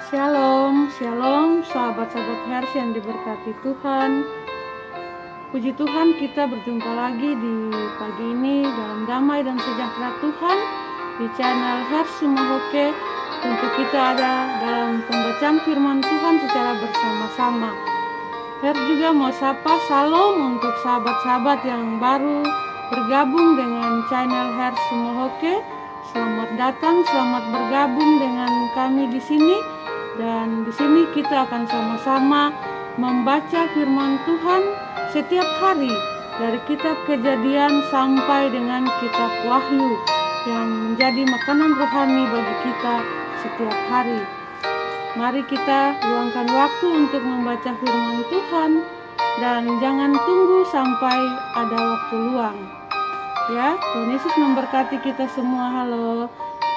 Shalom, shalom sahabat-sahabat Hers yang diberkati Tuhan. Puji Tuhan, kita berjumpa lagi di pagi ini dalam damai dan sejahtera Tuhan di channel Hers Sumohoke, untuk kita ada dalam pembacaan firman Tuhan secara bersama-sama. Hers juga mau sapa salam untuk sahabat-sahabat yang baru bergabung dengan channel Hers Sumohoke. Selamat datang, selamat bergabung dengan kami di sini. Dan di sini kita akan sama-sama membaca firman Tuhan setiap hari dari kitab Kejadian sampai dengan kitab Wahyu yang menjadi makanan rohani bagi kita setiap hari. Mari kita luangkan waktu untuk membaca firman Tuhan dan jangan tunggu sampai ada waktu luang. Ya, Tuhan Yesus memberkati kita semua. Halo.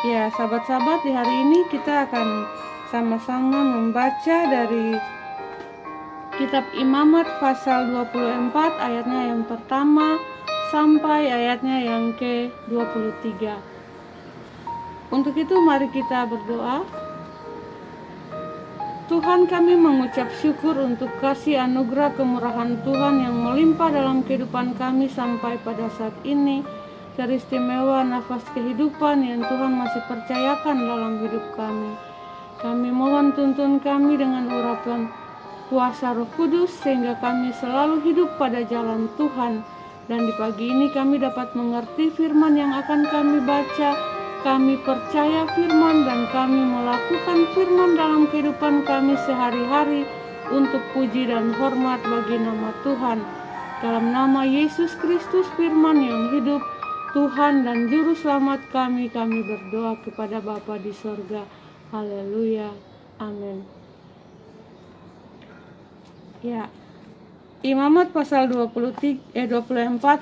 Ya, sahabat-sahabat, di hari ini kita akan sama-sama membaca dari kitab Imamat pasal 24 ayatnya yang pertama sampai ayatnya yang ke-23. Untuk itu mari kita berdoa. Tuhan, kami mengucap syukur untuk kasih anugerah kemurahan Tuhan yang melimpah dalam kehidupan kami sampai pada saat ini. Teristimewa nafas kehidupan yang Tuhan masih percayakan dalam hidup kami. Kami mohon tuntun kami dengan urapan kuasa Roh Kudus sehingga kami selalu hidup pada jalan Tuhan. Dan di pagi ini kami dapat mengerti firman yang akan kami baca. Kami percaya firman dan kami melakukan firman dalam kehidupan kami sehari-hari untuk puji dan hormat bagi nama Tuhan. Dalam nama Yesus Kristus, firman yang hidup, Tuhan dan Juru Selamat kami berdoa kepada Bapa di sorga. Haleluya, amin. Ya, Imamat pasal 24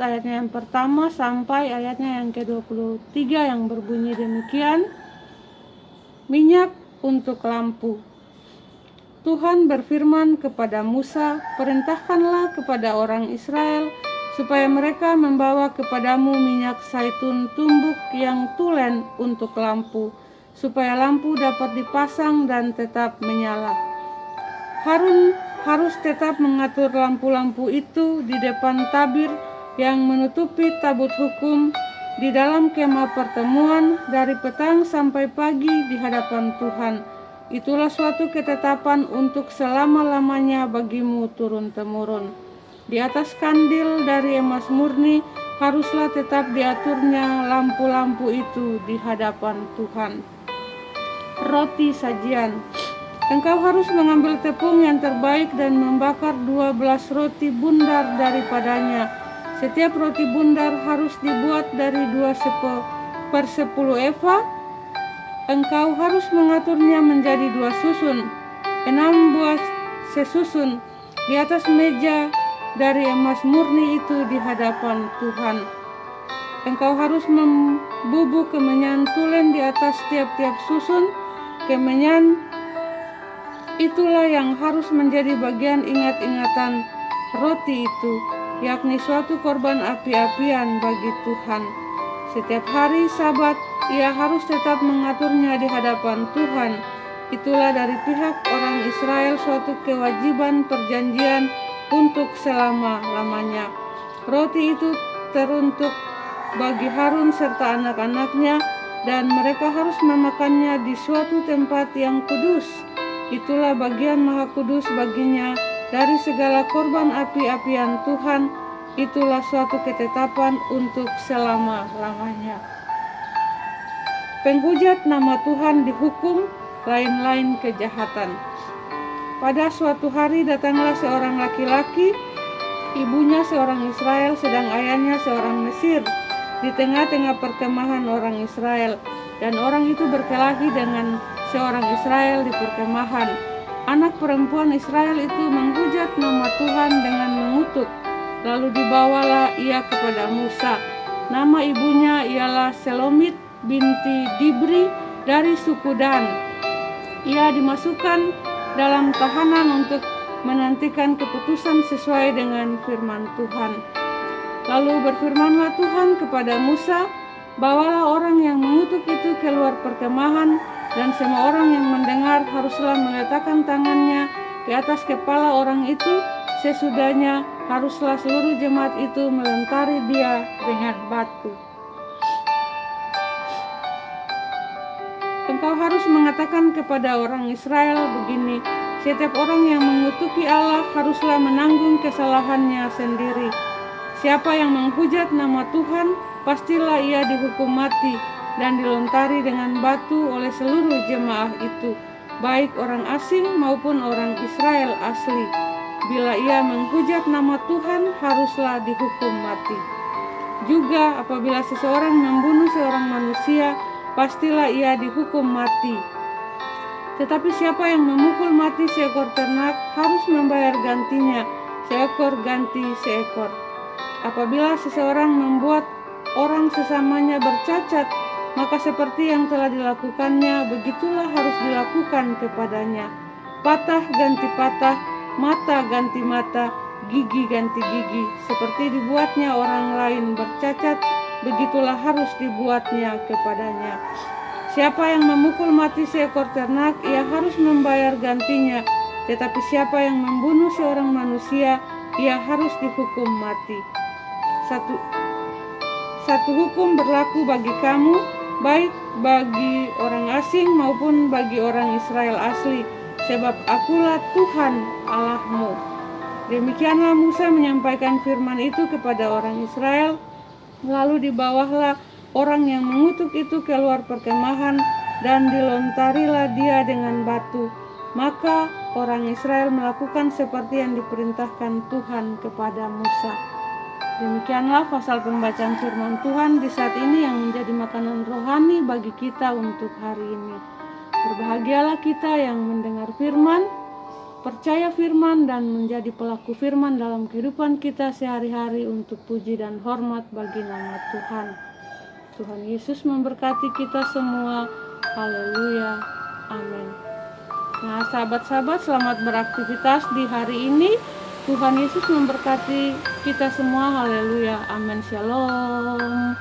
ayatnya yang pertama sampai ayatnya yang ke-23 yang berbunyi demikian. Minyak untuk lampu. Tuhan berfirman kepada Musa, perintahkanlah kepada orang Israel supaya mereka membawa kepadamu minyak zaitun tumbuk yang tulen untuk lampu, supaya lampu dapat dipasang dan tetap menyala. Harun harus tetap mengatur lampu-lampu itu di depan tabir yang menutupi tabut hukum di dalam kemah pertemuan dari petang sampai pagi di hadapan Tuhan. Itulah suatu ketetapan untuk selama-lamanya bagimu turun-temurun. Di atas kandil dari emas murni haruslah tetap diaturnya lampu-lampu itu di hadapan Tuhan. Roti sajian. Engkau harus mengambil tepung yang terbaik dan membakar 12 roti bundar daripadanya. Setiap roti bundar harus dibuat dari 2/10 eva. Engkau harus mengaturnya menjadi 2 susun, 6 buah sesusun di atas meja dari emas murni itu di hadapan Tuhan. Engkau harus membubuk kemenyan tulen di atas tiap-tiap susun. Kemenyan itulah yang harus menjadi bagian ingat-ingatan roti itu, yakni suatu korban api-apian bagi Tuhan. Setiap hari Sabat ia harus tetap mengaturnya di hadapan Tuhan. Itulah dari pihak orang Israel suatu kewajiban perjanjian untuk selama-lamanya. Roti itu teruntuk bagi Harun serta anak-anaknya, dan mereka harus memakannya di suatu tempat yang kudus. Itulah bagian maha kudus baginya dari segala korban api-apian Tuhan. Itulah suatu ketetapan untuk selama-lamanya. Penghujat nama Tuhan dihukum lain-lain kejahatan. Pada suatu hari datanglah seorang laki-laki, ibunya seorang Israel sedang ayahnya seorang Mesir, di tengah-tengah perkemahan orang Israel, dan orang itu berkelahi dengan seorang Israel di perkemahan. Anak perempuan Israel itu menghujat nama Tuhan dengan mengutuk. Lalu dibawalah ia kepada Musa. Nama ibunya ialah Selomit binti Dibri dari suku Dan. Ia dimasukkan dalam tahanan untuk menantikan keputusan sesuai dengan firman Tuhan. Lalu berfirmanlah Tuhan kepada Musa, bawalah orang yang mengutuk itu keluar perkemahan dan semua orang yang mendengar haruslah meletakkan tangannya ke atas kepala orang itu. Sesudahnya haruslah seluruh jemaat itu melentari dia dengan batu. Engkau harus mengatakan kepada orang Israel begini, setiap orang yang mengutuki Allah haruslah menanggung kesalahannya sendiri. Siapa yang menghujat nama Tuhan, pastilah ia dihukum mati dan dilontari dengan batu oleh seluruh jemaah itu, baik orang asing maupun orang Israel asli. Bila ia menghujat nama Tuhan, haruslah dihukum mati. Juga apabila seseorang membunuh seorang manusia, pastilah ia dihukum mati. Tetapi siapa yang memukul mati seekor ternak harus membayar gantinya, seekor ganti seekor. Apabila seseorang membuat orang sesamanya bercacat, maka seperti yang telah dilakukannya, begitulah harus dilakukan kepadanya. Patah ganti patah, mata ganti mata, gigi ganti gigi. Seperti dibuatnya orang lain bercacat, begitulah harus dibuatnya kepadanya. Siapa yang memukul mati seekor ternak, ia harus membayar gantinya. Tetapi siapa yang membunuh seorang manusia, ia harus dihukum mati. Satu hukum berlaku bagi kamu, baik bagi orang asing maupun bagi orang Israel asli, sebab akulah Tuhan Allahmu. Demikianlah Musa menyampaikan firman itu kepada orang Israel. Lalu dibawahlah orang yang mengutuk itu keluar perkemahan dan dilontarilah dia dengan batu. Maka orang Israel melakukan seperti yang diperintahkan Tuhan kepada Musa. Demikianlah pasal pembacaan firman Tuhan di saat ini yang menjadi makanan rohani bagi kita untuk hari ini. Berbahagialah kita yang mendengar firman, percaya firman, dan menjadi pelaku firman dalam kehidupan kita sehari-hari untuk puji dan hormat bagi nama Tuhan. Tuhan Yesus memberkati kita semua. Haleluya. Amin. Nah, sahabat-sahabat, selamat beraktivitas di hari ini. Tuhan Yesus memberkati kita semua. Haleluya. Amin. Shalom.